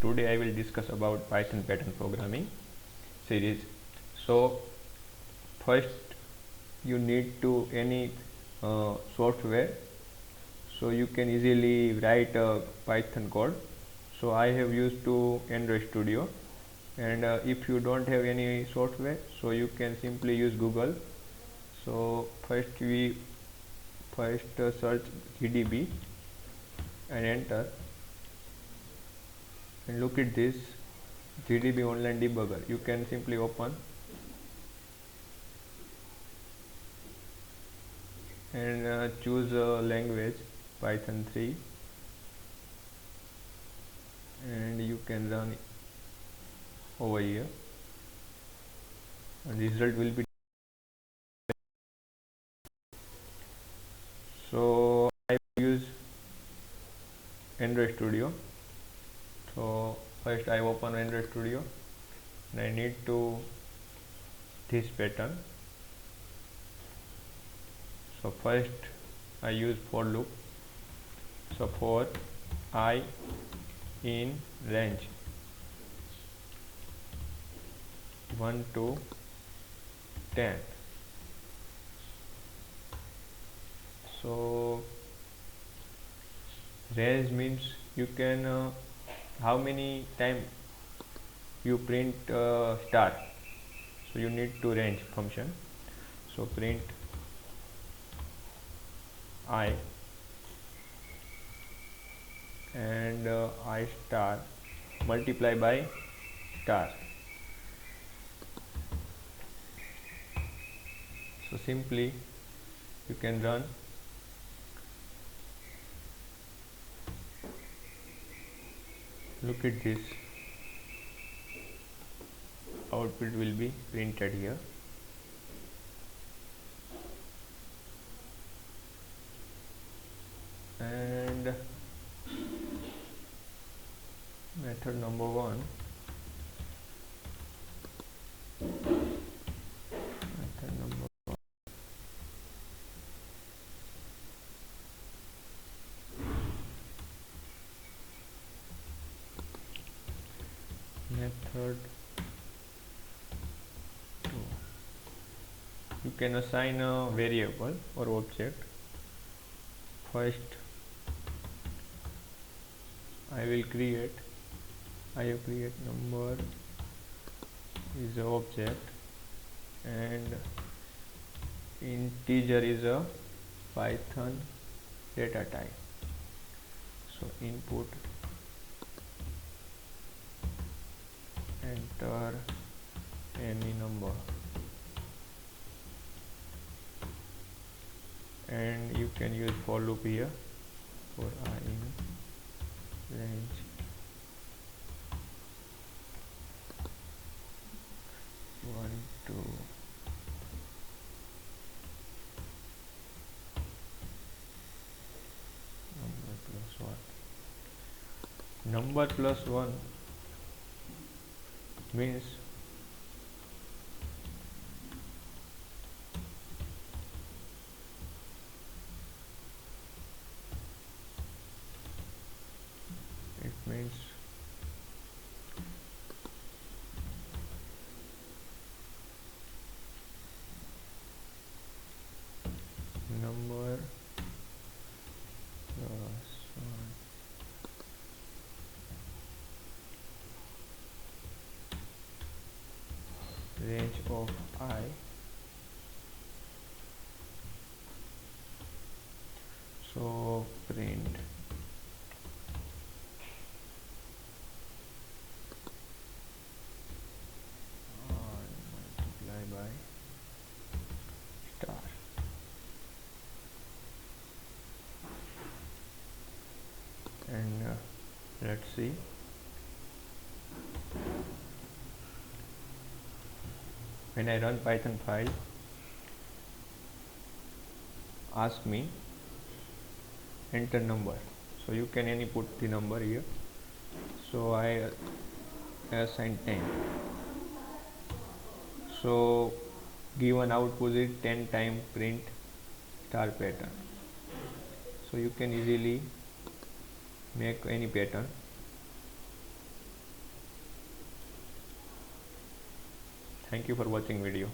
Today I will discuss about Python pattern programming series. So first you need to any software, so you can easily write a Python code. So I have used to Android Studio, and if you don't have any software, so you can simply use Google. So first search GDB and enter, and look at this GDB online debugger. You can simply open and choose a language Python 3, and you can run over here, and result will be. So I use Android Studio. So first I open Android Studio, and I need to this pattern. So first I use for loop. So for I in range 1 to 10. So range means you can how many time you print star. So you need to range function. So print I and I star multiply by star. So simply you can run. Look at this, output will be printed here. And method number 1, method number method 2, you can assign a variable or object. First I have create number is a object, and integer is a Python data type. So input, enter any number, and you can use for loop here for I in range 1 to number plus 1 means it means number plus 1 range of I. So print multiply by star. And let's see. When I run Python file, ask me enter number. So you can any put the number here. So I assign 10. So given output is 10 time print star pattern. So you can easily make any pattern. Thank you for watching video.